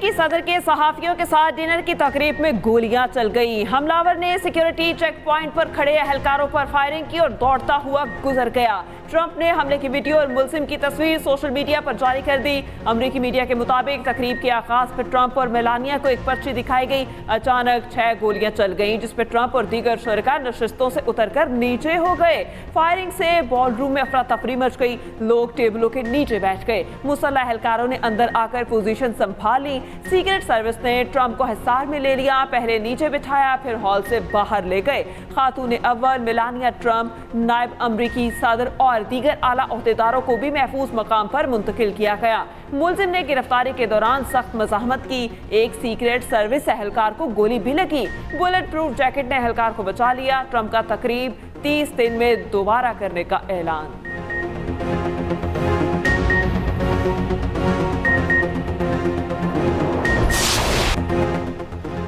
अमेरिकी सदर के सहाफियों के साथ डिनर की तकरीब में गोलियां चल गई। हमलावर ने सिक्योरिटी चेक पॉइंट पर खड़े एहलकारों पर फायरिंग की और दौड़ता हुआ गुजर गया। ट्रंप ने हमले की वीडियो और मुलजिम की तस्वीर सोशल मीडिया पर जारी कर दी। अमेरिकी मीडिया के मुताबिक तकरीब के आगाज पर ट्रंप और मेलानिया को एक पर्ची दिखाई गई। अचानक 6 गोलियां चल गईं, जिसमें ट्रंप और दीगर शुरका नशिस्तों से उतरकर नीचे हो गए। फायरिंग से बॉल रूम में अफरा तफरी मच गई। लोग टेबलों के नीचे बैठ गए। मुसल्लह एहलकारों ने अंदर आकर पोजीशन संभाल ली। सीक्रेट सर्विस ने ट्रंप को हिसार में ले लिया, पहले नीचे बिठाया, फिर हॉल से बाहर ले गए। खातून अव्वल मेलानिया ट्रंप, नायब अमरीकी सदर और दीगर आला ओहदेदारों को भी महफूज मकाम पर मुंतकिल किया गया। मुलजिम ने गिरफ्तारी के दौरान सख्त मज़ाहमत की। एक सीक्रेट सर्विस एहलकार को गोली भी लगी। बुलेट प्रूफ जैकेट ने एहलकार को बचा लिया। ट्रंप का तकरीब 30 दिन में दोबारा करने का ऐलान।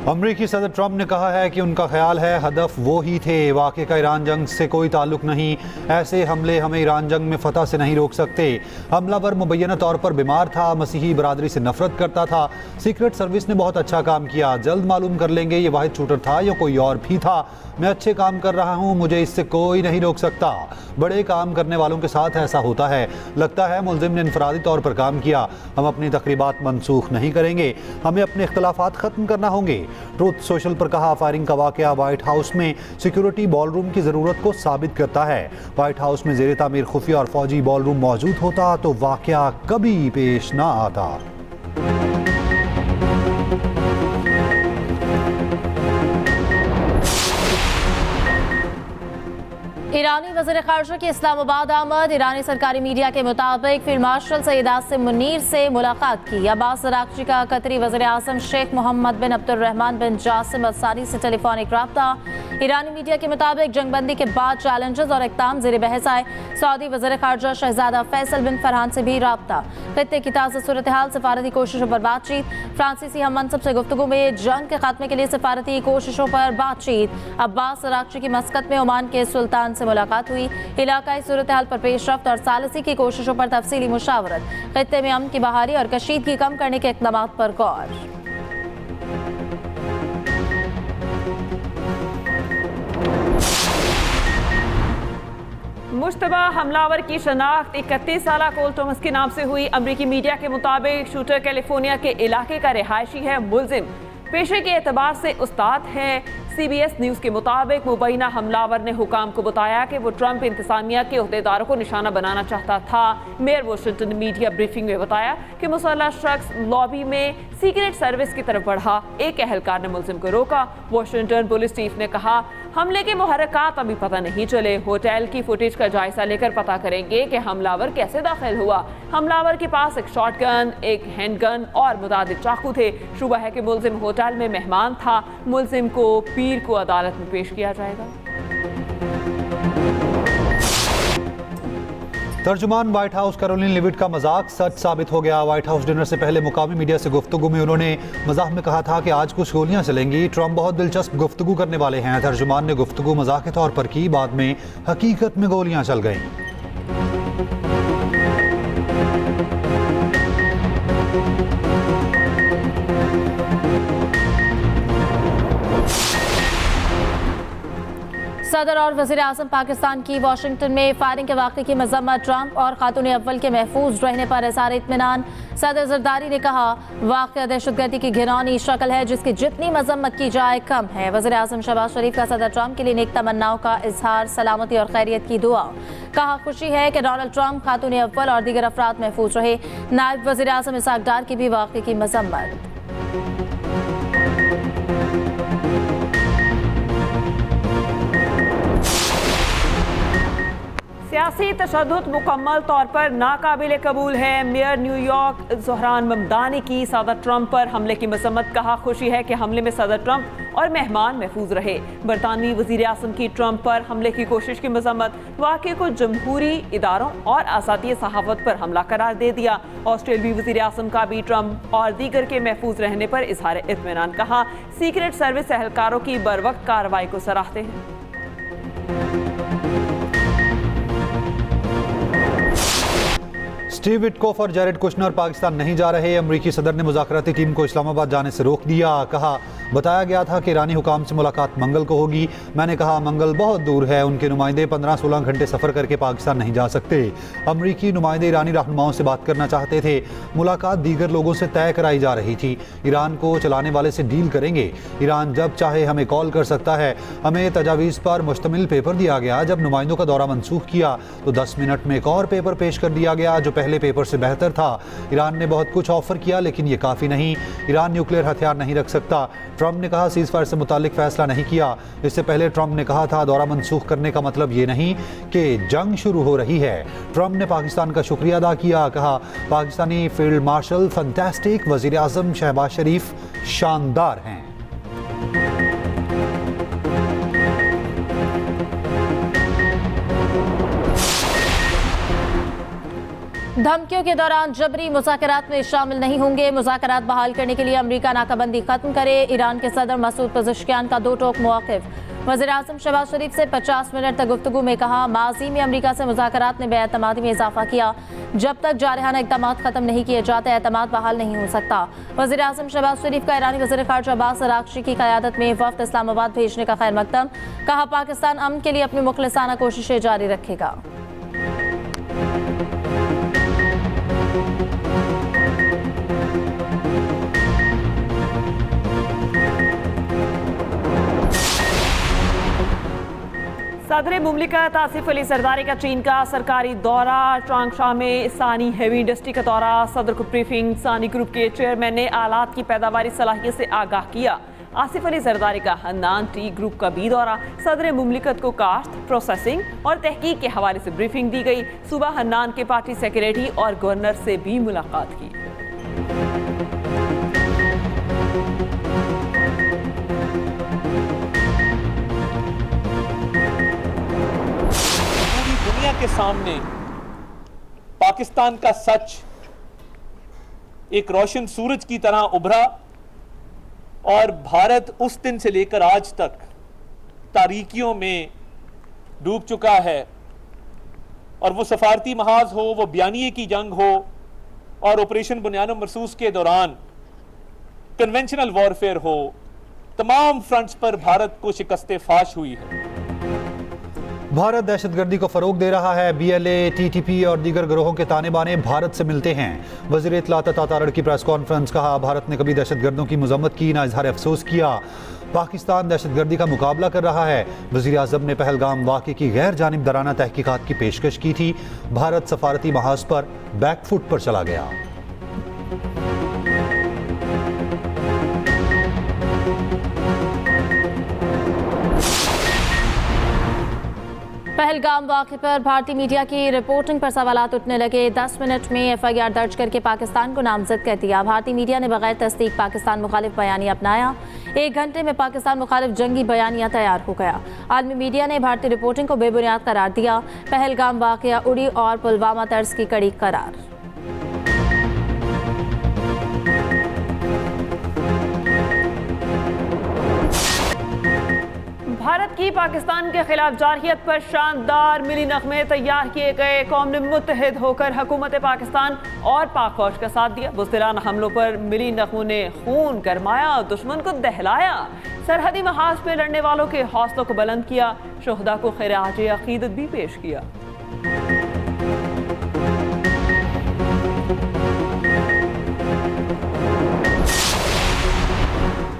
अमरीकी सदर ट्रंप ने कहा है कि उनका ख्याल है हदफ वो ही थे। वाक़े का ईरान जंग से कोई ताल्लुक नहीं। ऐसे हमले हमें ईरान जंग में फतह से नहीं रोक सकते। हमलावर मुबैना तौर पर बीमार था, मसीही बरादरी से नफरत करता था। सीक्रेट सर्विस ने बहुत अच्छा काम किया। जल्द मालूम कर लेंगे ये वाहिद शूटर था या कोई और भी था। मैं अच्छे काम कर रहा हूँ, मुझे इससे कोई नहीं रोक सकता। बड़े काम करने वालों के साथ ऐसा होता है। लगता है मुलजिम ने इनफरादी तौर पर काम किया। हम अपनी तकरीबात मनसूख नहीं करेंगे। हमें अपने इख्तलाफात ख़त्म करना होंगे। ट्रूथ सोशल पर कहा, फायरिंग का वाकया व्हाइट हाउस में सिक्योरिटी बॉल रूम की ज़रूरत को साबित करता है। व्हाइट हाउस में ज़ेर तामीर खुफिया और फौजी बॉल रूम मौजूद होता तो वाकया कभी पेश ना आता। ईरानी वज़ीर ख़ारजा की इस्लामाबाद आमद। ईरानी सरकारी मीडिया के मुताबिक फील्ड मार्शल सईद आसिम मुनीर से मुलाकात की। अब्बास अराग़ची का कतरी वज़ीर आज़म शेख मोहम्मद बिन अब्दुर्रहमान बिन जासिम अल-सानी से टेलीफोनिक रब्ता। ईरानी मीडिया के मुताबिक जंगबंदी के बाद चैलेंजेस और इक़दाम ज़ेर बहस आए। सऊदी वज़ीर ख़ारजा शहज़ादा फैसल बिन फरहान से भी रब्ता। ख़ित्ते की ताज़ा सूरत हाल, सफारती कोशिशों पर बातचीत। फ्रांसीसी हम मनसब से गुफ्तगू में जंग के खात्मे के लिए सफारती कोशिशों पर बातचीत। अब्बास अराग़ची की मस्कत में ओमान के सुल्तान से मुलाकात हुई। इलाकाई सूरत हाल पर पेशरफ्त और सालसी की कोशिशों पर तफसीली मुशावरत। खित्ते में अमन की बहाली और कशीदगी कम करने के इक़दाम पर गौर। मुश्तबा हमलावर की शनाख्त 31 साला कोल थॉमस के नाम से हुई। अमरीकी मीडिया के मुताबिक शूटर कैलिफोर्निया के इलाके का रिहायशी है। मुलजिम पेशे के एतबार से उस्ताद है। CBS न्यूज़ के मुताबिक मुबैना हमलावर ने हुकाम को बताया कि वो ट्रंप इंतजामिया के ओहदेदारों को निशाना बनाना चाहता था। मेयर वाशिंगटन मीडिया ब्रीफिंग में बताया कि मुसल्लह शख्स लॉबी में सीक्रेट सर्विस की तरफ बढ़ा। एक एहलकार ने मुलजिम को रोका। वाशिंगटन पुलिस चीफ ने कहा, हमले के मुहर्रिकात अभी पता नहीं चले। होटल की फुटेज का जायजा लेकर पता करेंगे कि हमलावर कैसे दाखिल हुआ। हमलावर के पास एक शॉटगन, एक हैंडगन और मुतादिद चाकू थे। शुबा है कि मुलजिम होटल में मेहमान था। मुलजिम को पीर को अदालत में पेश किया जाएगा। तर्जुमान व्हाइट हाउस कैरोलिन लिविट का मजाक सच साबित हो गया। व्हाइट हाउस डिनर से पहले मुकामी मीडिया से गुफ्तगू में उन्होंने मजाक में कहा था कि आज कुछ गोलियां चलेंगी। ट्रंप बहुत दिलचस्प गुफ्तगू करने वाले हैं। तर्जुमान ने गुफ्तगू मजाक के तौर पर की, बाद में हकीकत में गोलियां चल गईं। सदर और वज़ीर आज़म पाकिस्तान की वाशिंगटन में फायरिंग के वाक़े की मज़म्मत। ट्रंप और खातून अव्वल के महफूज रहने पर इज़हार इत्मीनान। सदर ज़रदारी ने कहा, वाक़या दहशतगर्दी की घिनौनी शक्ल है जिसकी जितनी मज़म्मत की जाए कम है। वज़ीर आज़म शहबाज शरीफ का सदर ट्रंप के लिए नेक तमन्नाओं का इज़हार, सलामती और खैरियत की दुआ। कहा, खुशी है कि डोनाल्ड ट्रंप, खातून अव्वल और दीगर अफराद महफूज रहे। नायब वज़ीर आज़म इसहाक डार की भी वाक़े की मज़म्मत। सियासी तशद्दुद मुकम्मल तौर पर नाकाबिल कबूल है। मेयर न्यूयॉर्क ज़ोहरान ममदानी की सदर ट्रंप पर हमले की मजम्मत। कहा, खुशी है कि हमले में सदर ट्रंप और मेहमान महफूज रहे। बरतानवी वज़ीर आज़म की ट्रंप पर हमले की कोशिश की मजम्मत। वाक़े को जमहूरी इदारों और आज़ादी सहाफ़त पर हमला करार दे दिया। ऑस्ट्रेलियाई वज़ीर आज़म का भी ट्रंप और दीगर के महफूज रहने पर इज़हार इत्मीनान। कहा, सीक्रेट सर्विस एहलकारों की बरवक्त कार्रवाई को सराहते हैं। स्टीव विटकोफ और जैरेड कुशनर पाकिस्तान नहीं जा रहे। अमरीकी सदर ने मुज़ाकराती टीम को इस्लामाबाद जाने से रोक दिया। कहा, बताया गया था कि ईरानी हुकाम से मुलाकात मंगल को होगी। मैंने कहा मंगल बहुत दूर है, उनके नुमाइंदे 15-16 घंटे सफ़र करके पाकिस्तान नहीं जा सकते। अमरीकी नुमाइंदे ईरानी रहनुमाओं से बात करना चाहते थे। मुलाकात दीगर लोगों से तय कराई जा रही थी। ईरान को चलाने वाले से डील करेंगे। ईरान जब चाहे हमें कॉल कर सकता है। हमें तजावीज़ पर मुश्तमिल पेपर दिया गया। जब नुमाइंदों का दौरा मनसूख किया तो 10 मिनट में एक और पेपर पेश कर दिया गया जो पहले पेपर से बेहतर था। ईरान ने बहुत कुछ ऑफर किया लेकिन ये काफ़ी नहीं। ईरान न्यूक्लियर हथियार नहीं रख सकता। ट्रंप ने कहा सीज़ फायर से मुतालिक फैसला नहीं किया। इससे पहले ट्रंप ने कहा था दौरा मनसूख करने का मतलब ये नहीं कि जंग शुरू हो रही है। ट्रंप ने पाकिस्तान का शुक्रिया अदा किया। कहा पाकिस्तानी फील्ड मार्शल फंटास्टिक, वज़ीर आज़म शहबाज शरीफ शानदार हैं। धमकियों के दौरान जबरी मुज़ाकरात में शामिल नहीं होंगे। मुज़ाकरात बहाल करने के लिए अमेरिका नाकाबंदी खत्म करे। ईरान के सदर मसूद पज़ेश्कियान का दो टोक मौक़िफ़। वज़ीर आज़म शहबाज शरीफ से 50 मिनट तक गुफ्तगू में कहा माजी में अमेरिका से मुज़ाकरात ने बेएतमादी में इजाफा किया। जब तक जारहाना इक़दामात ख़त्म नहीं किए जाते एतमाद बहाल नहीं हो सकता। वज़ीर आज़म शहबाज शरीफ का ईरानी वज़ीर ख़ारजा अब्बास अराग़ची की क़यादत में वफ़द इस्लामाबाद भेजने का खैर मक़दम। कहा पाकिस्तान अमन के लिए अपनी मुख़लिसाना कोशिशें जारी रखेगा। सदर मुमलिकत आसिफ अली जरदारी का चीन का सरकारी दौरा। चांगशा में सानी हेवी इंडस्ट्री का दौरा। सदर को ब्रीफिंग। सानी ग्रुप के चेयरमैन ने आलात की पैदावारी सलाहियत से आगाह किया। आसिफ अली जरदारी का हन्नान टी ग्रुप का भी दौरा। सदर मुमलिकत को काश्त, प्रोसेसिंग और तहकीक के हवाले से ब्रीफिंग दी गई। सुबह हन्नान के पार्टी सेक्रेटरी और गवर्नर से भी मुलाकात की। के सामने पाकिस्तान का सच एक रोशन सूरज की तरह उभरा और भारत उस दिन से लेकर आज तक तारीकियों में डूब चुका है। और वो सफारती महाज हो, वो बयानिए की जंग हो और ऑपरेशन बुनियाद मरसूस के दौरान कन्वेंशनल वॉरफेयर हो, तमाम फ्रंट्स पर भारत को शिकस्त फाश हुई है। भारत दहशतगर्दी को फरोग दे रहा है। BLA, TTP और दीगर गिरोहों के ताने बाने भारत से मिलते हैं। वज़ीर इत्तलात अता तारड़ की प्रेस कॉन्फ्रेंस। कहा भारत ने कभी दहशतगर्दों की मजम्मत की ना इजहार अफसोस किया। पाकिस्तान दहशतगर्दी का मुकाबला कर रहा है। वज़ीर आज़म ने पहलगाम वाक़े की गैर जानिबदाराना तहकीकात की पेशकश की थी। भारत सफारती महाज पर बैकफुट पर चला गया। पहलगाम वाक़े पर भारतीय मीडिया की रिपोर्टिंग पर सवालात उठने लगे। 10 मिनट में FIR दर्ज करके पाकिस्तान को नामजद कर दिया। भारतीय मीडिया ने बगैर तस्दीक पाकिस्तान मुखालिफ बयानिया अपनाया। 1 घंटे में पाकिस्तान मुखालिफ जंगी बयानिया तैयार हो गया। आलमी मीडिया ने भारतीय रिपोर्टिंग को बेबुनियाद करार दिया। पहलगाम वाक़या उड़ी और पुलवामा तर्ज की कड़ी करार। भारत की पाकिस्तान के खिलाफ जारहियत पर शानदार मिली नगमे तैयार किए गए। कौम ने मुत्तहिद होकर हुकूमत पाकिस्तान और पाक फौज का साथ दिया। बुज़दिलाना हमलों पर मिली नगमों ने खून गरमाया और दुश्मन को दहलाया। सरहदी महाज पे लड़ने वालों के हौसलों को बुलंद किया। शुहदा को खिराज अकीदत भी पेश किया।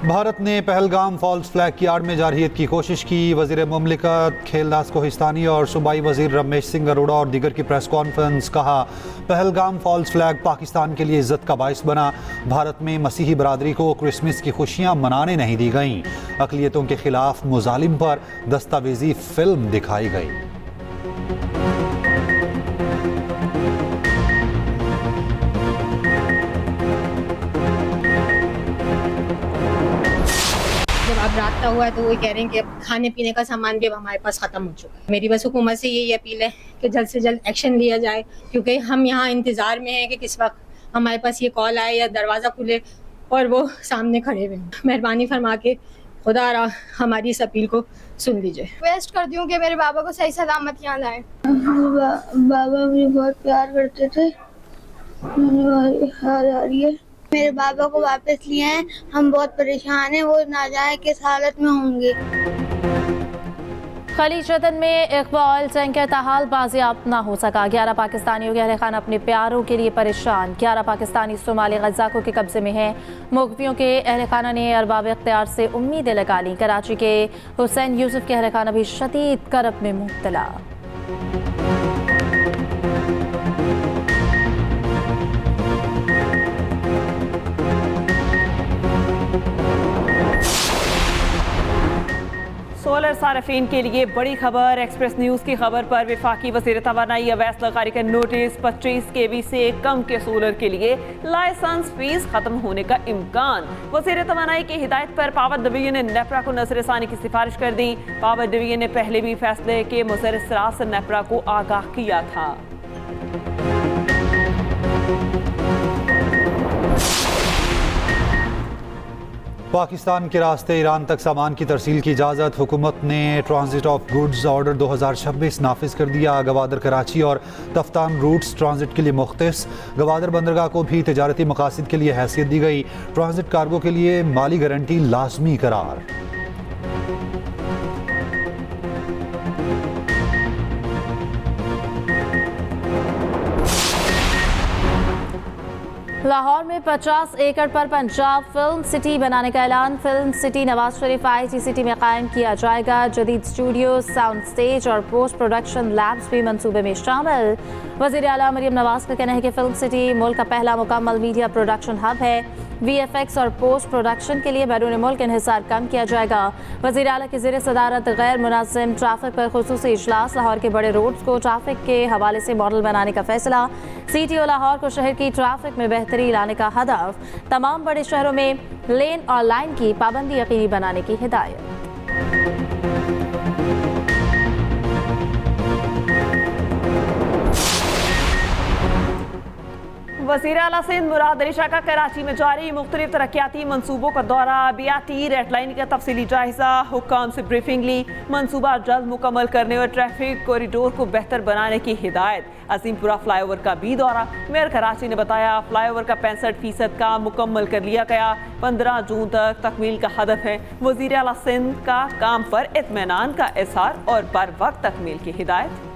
भारत ने पहलगाम फॉल्स फ्लैग की आड़ में जारहियत की कोशिश की। वज़ीर मुमलिकत खेलदास कोहिस्तानी और सूबाई वज़ीर रमेश सिंह अरोड़ा और दीगर की प्रेस कॉन्फ्रेंस। कहा पहलगाम फॉल्स फ्लैग पाकिस्तान के लिए इज्जत का बाइस बना। भारत में मसीही बरादरी को क्रिसमस की खुशियां मनाने नहीं दी गईं। अक़लियतों के खिलाफ मुजालिम पर दस्तावेजी फिल्म दिखाई गई। अब रात हुआ है तो वो कह रहे हैं कि अब खाने पीने का सामान भी अब हमारे पास ख़त्म हो चुका है। मेरी बस हुकूमत से यही अपील है कि जल्द से जल्द एक्शन लिया जाए, क्योंकि हम यहाँ इंतज़ार में हैं कि किस वक्त हमारे पास ये कॉल आए या दरवाज़ा खुले और वो सामने खड़े हुए। मेहरबानी फरमा के खुदा हमारी इस अपील को सुन लीजिए। रिक्वेस्ट करती हूँ कि मेरे बाबा को सही सलामत यहाँ लाएं। बाबा मुझे बहुत प्यार करते थे आ रही है। मेरे बाबा को वापस लिए हैं, हम बहुत परेशान हैं, वो ना जाए किस हालत में होंगे। खलीज रतन में इकबाल टैंकर ताहाल बाजियाब ना हो सका। 11 पाकिस्तानियों के अहले खाना अपने प्यारों के लिए परेशान। 11 पाकिस्तानी सोमाली गज्जाको के कब्जे में हैं। मुगवियों के अहले खाना ने अरबाब इख्तियार से उम्मीदें लगा ली। कराची के हुसैन यूसुफ के अहले खाना भी शदीद करब में मुब्तला। सोलर सार्फिन के लिए बड़ी खबर। एक्सप्रेस न्यूज़ की खबर पर वफाकी वज़ीर तवानाई अवैस लगारी का नोटिस। 25 kV से कम के सोलर के लिए लाइसेंस फीस खत्म होने का इम्कान। वज़ीर तवानाई की हिदायत पर पावर डिवीजन ने नेपरा को नजरसानी की सिफारिश कर दी। पावर डिवीजन ने पहले भी फैसले के मुसर असरात से नेपरा को आगाह किया था। पाकिस्तान के रास्ते ईरान तक सामान की तरसील की इजाज़त। हुकूमत ने ट्रांजिट ऑफ गुड्स ऑर्डर 2026 नाफिज कर दिया। गवादर कराची और तफ्तान रूट्स ट्रांजिट के लिए मुख्तस। गवादर बंदरगाह को भी तिजारती मकासद के लिए हैसियत दी गई। ट्रांजिट कार्गो के लिए माली गारंटी लाजमी करार। लाहौर में 50 एकड़ पर पंजाब फिल्म सिटी बनाने का ऐलान। Film city Nawaz Sharif IIT city में कायम किया जाएगा। जदीद स्टूडियो, साउंड स्टेज और पोस्ट प्रोडक्शन लैब्स भी मंसूबे में शामिल। वज़ीर आला मरियम नवाज का कहना है कि फिल्म सिटी मुल्क का पहला मुकम्मल मीडिया प्रोडक्शन हब है। VFX और पोस्ट प्रोडक्शन के लिए बैरून मुल्क इन्हिसार कम किया जाएगा। वज़ीर आला की ज़ेर सदारत गैर मुनासिब ट्रैफिक पर खुसूसी इजलास। लाहौर के बड़े रोड्स को ट्रैफिक के हवाले से मॉडल बनाने का फैसला। CTO लाहौर को शहर की ट्रैफिक में बेहतरी लाने का हदफ। तमाम बड़े शहरों में लेन और लाइन की पाबंदी यकीनी बनाने की हिदायत। वज़ीर आला सिंध मुराद अली शाह का कराची में जारी मुख्तलिफ तरक्याती मनसूबों का दौरा। BRT रेड लाइन का तफसीली जायजा। हुक्काम से ब्रीफिंग ली। मनसूबा जल्द मुकम्मल करने और ट्रैफिक कॉरिडोर को बेहतर बनाने की हिदायत। अजीमपुरा फ्लाईओवर का भी दौरा। मेयर कराची ने बताया फ्लाईओवर का 65% का मुकम्मल कर लिया गया। 15 जून तक तकमील का हदफ है। वज़ीर आला सिंध का काम पर इत्मीनान का इज़हार और बर वक्त तकमील की हिदायत।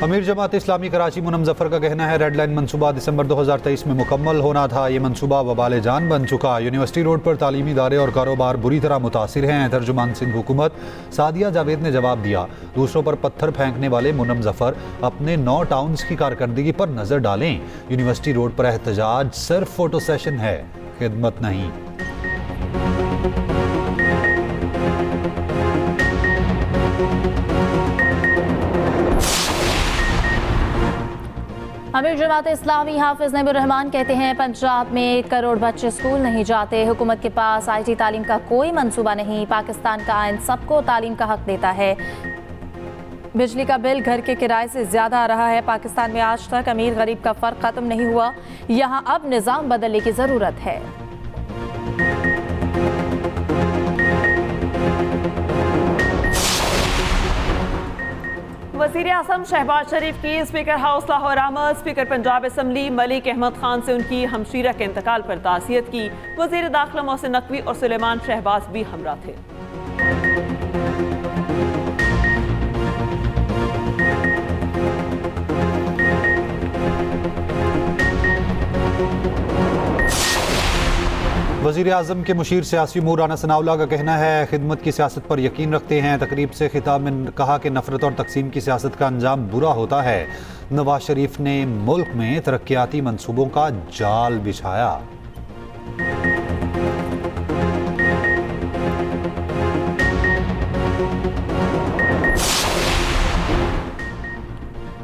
अमीर जमात इस्लामी कराची मुनम जफर का कहना है रेड लाइन मनसूबा दिसंबर 2023 में मुकम्मल होना था। ये मनसूबा वबाल जान बन चुका। यूनिवर्सिटी रोड पर तालीमी इदारे और कारोबार बुरी तरह मुतासिर हैं। तर्जुमान सिंध हुकूमत सादिया जावेद ने जवाब दिया। दूसरों पर पत्थर फेंकने वाले मुनम जफर अपने 9 टाउन्स की कारकर्दगी पर नजर डालें। यूनिवर्सिटी रोड पर एहतजाज सिर्फ फोटो सेशन है, खिदमत नहीं। अमीर जमात इस्लामी हाफिज नबीर रहमान कहते हैं पंजाब में 1 करोड़ बच्चे स्कूल नहीं जाते। हुकूमत के पास IT तालीम का कोई मंसूबा नहीं। पाकिस्तान का आइन सबको तालीम का हक देता है। बिजली का बिल घर के किराए से ज़्यादा आ रहा है। पाकिस्तान में आज तक अमीर गरीब का फ़र्क ख़त्म नहीं हुआ। यहाँ अब निज़ाम बदलने की ज़रूरत है। वज़ीर आज़म शहबाज शरीफ की स्पीकर हाउस लाहौर आमद। स्पीकर पंजाब असम्बली मलिक अहमद खान से उनकी हमशीरा के इंतकाल पर ताज़ियत की। वज़ीर दाखिला मोहसिन नकवी और सुलेमान शहबाज भी हमरा थे। वज़ीर आज़म के मुशीर सियासी उमूर राना सनाउल्लाह का कहना है खिदमत की सियासत पर यकीन रखते हैं। तकरीब से खिताब में कहा कि नफरत और तकसीम की सियासत का अंजाम बुरा होता है। नवाज शरीफ ने मुल्क में तरक्याती मंसूबों का जाल बिछाया।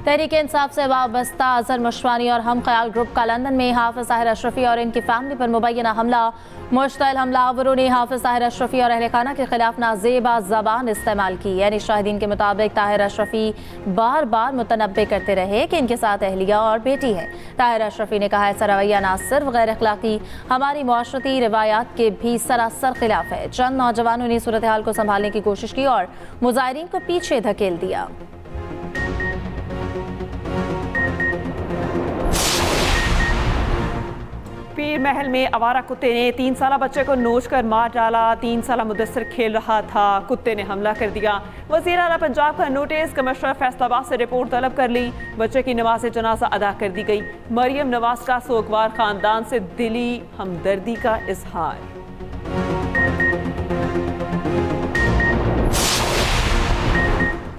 तहरीक इंसाफ से वाबस्ता अजहर मशवानी और हम ख्याल ग्रुप का लंदन में हाफिज ताहिर अशरफी और इनकी फैमिली पर मुबैना हमला। मुश्तइल हमलावरों ने हाफिज ताहिर अशरफी और अहले खाना के खिलाफ नाजेबा ज़बान इस्तेमाल की। यानी शाहिदीन के मुताबिक ताहिर अशरफी बार बार मुतनब्बे करते रहे कि इनके साथ अहलिया और बेटी है। ताहिर अशरफी ने कहा ऐसा रवैया न सिर्फ गैर अखलाकी हमारी माशरती रिवायात के भी सरासर खिलाफ है। चंद नौजवानों ने सूरत हाल को संभालने की कोशिश की और मुजाहिरीन को पीछे धकेल दिया। पीर महल में आवारा कुत्ते ने 3 साला बच्चे को नोच कर मार डाला। 3 साला मुदस्सिर खेल रहा था, कुत्ते ने हमला कर दिया। वज़ीर आला पंजाब का नोटिस, कमिश्नर फैसलाबाद से रिपोर्ट तलब कर ली। बच्चे की नमाज जनाजा अदा कर दी गई। मरियम नवाज का सोगवार खानदान से दिली हमदर्दी का इजहार।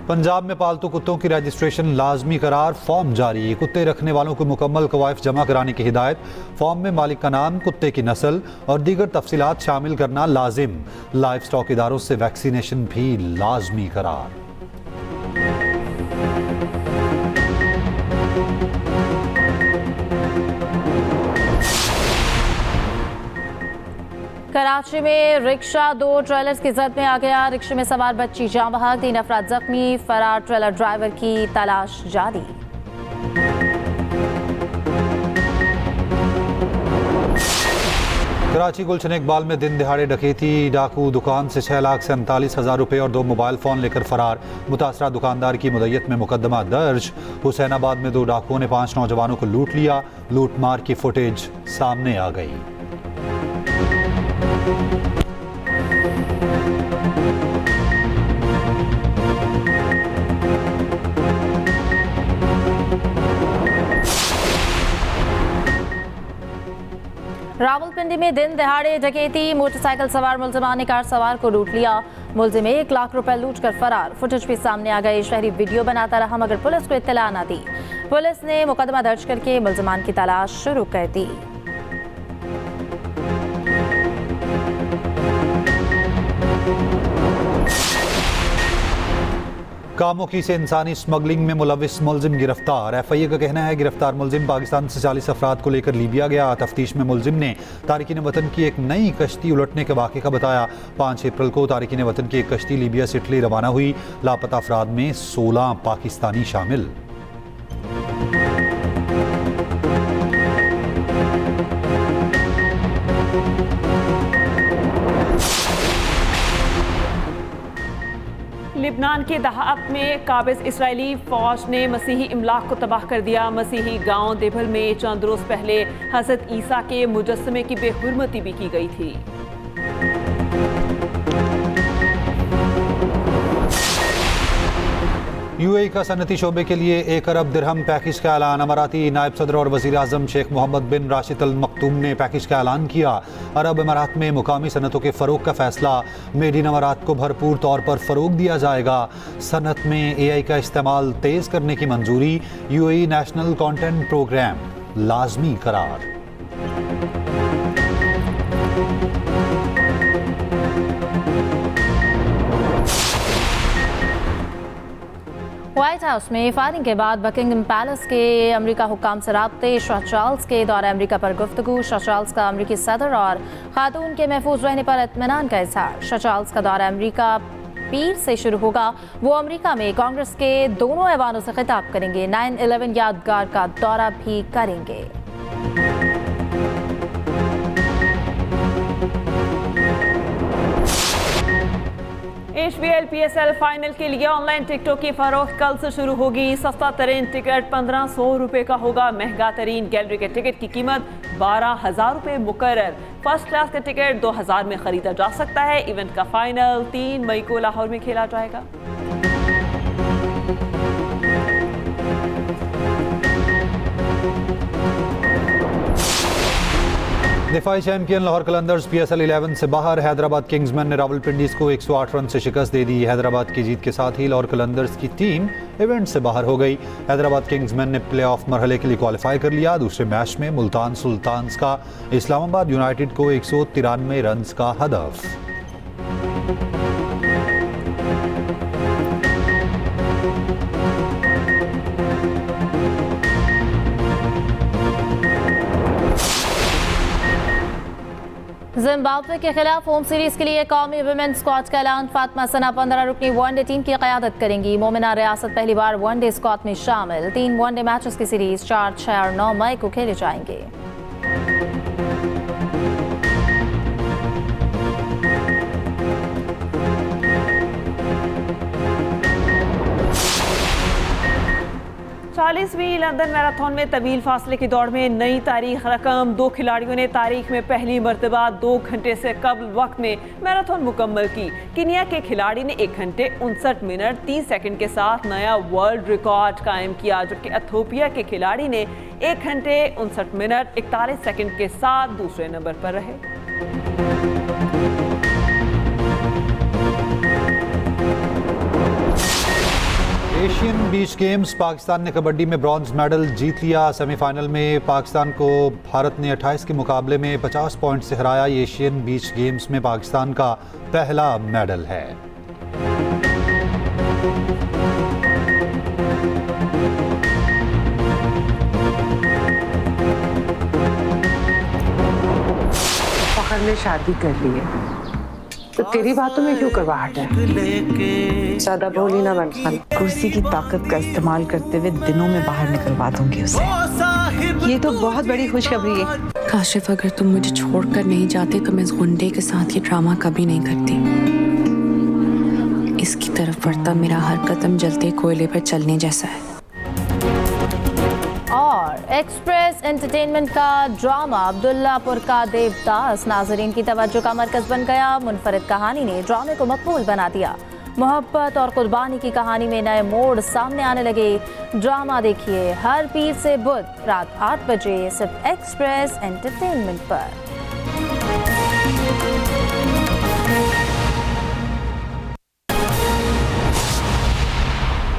पंजाब में पालतू कुत्तों की रजिस्ट्रेशन लाजमी करार, फॉर्म जारी। कुत्ते रखने वालों को मुकम्मल कवायफ जमा कराने की हिदायत। फॉर्म में मालिक का नाम, कुत्ते की नस्ल और दीगर तफसीलात शामिल करना लाजिम। लाइफ स्टॉक इदारों से वैक्सीनेशन भी लाजमी करार। कराची में रिक्शा 2 ट्रेलर्स की जद में आ गया। रिक्शे में सवार बच्ची जाँ बहक, 3 अफराद जख्मी। फरार ट्रेलर ड्राइवर की तलाश जारी। कराची गुलशन इकबाल में दिन दिहाड़े डकैती। डाकू दुकान से 6,47,000 रुपए और 2 मोबाइल फ़ोन लेकर फरार। मुतासरा दुकानदार की मुद्दत में मुकदमा दर्ज। हुसैनाबाद में 2 डाकुओं ने 5 नौजवानों को लूट लिया। लूट मार की फुटेज सामने आ गई। रावलपिंडी में दिन दिहाड़े डकैती। मोटरसाइकिल सवार मुलजिमान ने कार सवार को लूट लिया। मुलजिम 1 लाख रुपए लूट कर फरार। फुटेज भी सामने आ गई। शहरी वीडियो बनाता रहा मगर पुलिस को इत्तला न दी। पुलिस ने मुकदमा दर्ज करके मुलजिमान की तलाश शुरू कर दी। कामोकी से इंसानी स्मगलिंग में मुलविस मुलजिम गिरफ्तार। FIA का कहना है गिरफ्तार मुलजिम पाकिस्तान से 40 अफराद को लेकर लीबिया गया। तफ्तीश में मुलजिम ने तारिकीन वतन की एक नई कश्ती उलटने के वाक़े का बताया। 5 अप्रैल को तारिकीन वतन की एक कश्ती लीबिया से इटली रवाना हुई। लापता अफराद में 16 पाकिस्तानी शामिल। लिबनान के दहात में काबिज इसराइली फौज ने मसीही इमलाक को तबाह कर दिया। मसीही गांव देभल में चंद रोज पहले हजरत ईसा के मुजस्समे की बेहुरमती भी की गई थी। UAE का सनती शोबे के लिए 1 अरब दिरहम पैकेज का ऐलान। अमाराती नायब सदर और वज़ीर आज़म शेख मोहम्मद बिन राशिद अल मखतूम ने पैकेज का ऐलान किया। अरब अमारात में मुकामी सनतों के फ़रोग का फैसला। मेड इन अमारात को भरपूर तौर पर फ़रोग दिया जाएगा। सनत में AI का इस्तेमाल तेज़ करने की मंजूरी। UAE नेशनल कॉन्टेंट प्रोग्राम लाजमी करार। व्हाइट हाउस में फायरिंग के बाद बकिंगम पैलेस के अमेरिका हुक्काम से राब्ते। शाह चार्ल्स के दौरे अमेरिका पर गुफ्तगू। शाह चार्ल्स का अमेरिकी सदर और खातून के महफूज रहने पर इत्मीनान का इजहार। शाह चार्ल्स का दौरा अमेरिका पीर से शुरू होगा। वो अमेरिका में कांग्रेस के दोनों ऐवानों से खिताब करेंगे। 9/11 यादगार का दौरा भी करेंगे। HBL PSL फाइनल के लिए ऑनलाइन टिकटों की फरोख्त कल से शुरू होगी। सस्ता तरीन टिकट 1500 रुपए का होगा। महंगा तरीन गैलरी के टिकट की कीमत 12,000 रुपए मुकर्रर। फर्स्ट क्लास का टिकट 2000 में खरीदा जा सकता है। इवेंट का फाइनल 3 मई को लाहौर में खेला जाएगा। दिफाई चैंपियन लाहौर कलंदर्स PSL 11 से बाहर। हैदराबाद किंग्समैन ने रावलपिंडीज को 108 रन से शिकस्त दे दी। हैदराबाद की जीत के साथ ही लाहौर कलंदर्स की टीम इवेंट से बाहर हो गई। हैदराबाद किंग्समैन ने प्लेऑफ मरहले के लिए क्वालिफाई कर लिया। दूसरे मैच में मुल्तान सुल्तान्स का इस्लामाबाद यूनाइटेड को 193 रन का हदफ। जिम्बाब्वे के खिलाफ होम सीरीज के लिए कौमी वुमेन स्क्वाड का ऐलान। फातिमा सना 15 रुकनी वनडे टीम की क़यादत करेंगी। मोमिना रियासत पहली बार वनडे स्क्वाड में शामिल। 3 वनडे मैचेस की सीरीज 4, 6 और 9 मई को खेले जाएंगे। 44वीं लंदन मैराथन में तवील फासले की दौड़ में नई तारीख रकम। 2 खिलाड़ियों ने तारीख में पहली मर्तबा 2 घंटे से कम वक्त में मैराथन मुकम्मल की। कीनिया के खिलाड़ी ने 1 घंटे 59 मिनट 30 सेकंड के साथ नया वर्ल्ड रिकॉर्ड कायम किया, जबकि इथियोपिया के खिलाड़ी ने 1 घंटे 59 मिनट 41 सेकंड के साथ दूसरे नंबर पर रहे। एशियन बीच गेम्स, पाकिस्तान ने कबड्डी में ब्रॉन्ज मेडल जीत लिया। सेमीफाइनल में पाकिस्तान को भारत ने 28 के मुकाबले में 50 पॉइंट से हराया। ये एशियन बीच गेम्स में पाकिस्तान का पहला मेडल है। फखर ने शादी कर ली है तो तेरी बातों में क्यों करवाहट है? ज्यादा बोली ना बन खान। कुर्सी की ताकत का इस्तेमाल करते हुए दिनों में बाहर निकलवा दूंगी उसे। ये तो बहुत बड़ी खुशखबरी है। काशिफ, अगर तुम मुझे छोड़कर नहीं जाते तो मैं इस गुंडे के साथ ये ड्रामा कभी नहीं करती। इसकी तरफ बढ़ता मेरा हर कदम जलते कोयले पर चलने जैसा है। और एक्सप्रेस एंटरटेनमेंट का ड्रामा अब्दुल्लापुर का देवदास नाजरीन की तवज्जो का मरकज बन गया। मुनफरिद कहानी ने ड्रामे को मकबूल बना दिया। मोहब्बत और कुर्बानी की कहानी में नए मोड़ सामने आने लगे। ड्रामा देखिए हर पीर से बुध रात 8 बजे सिर्फ एक्सप्रेस एंटरटेनमेंट पर।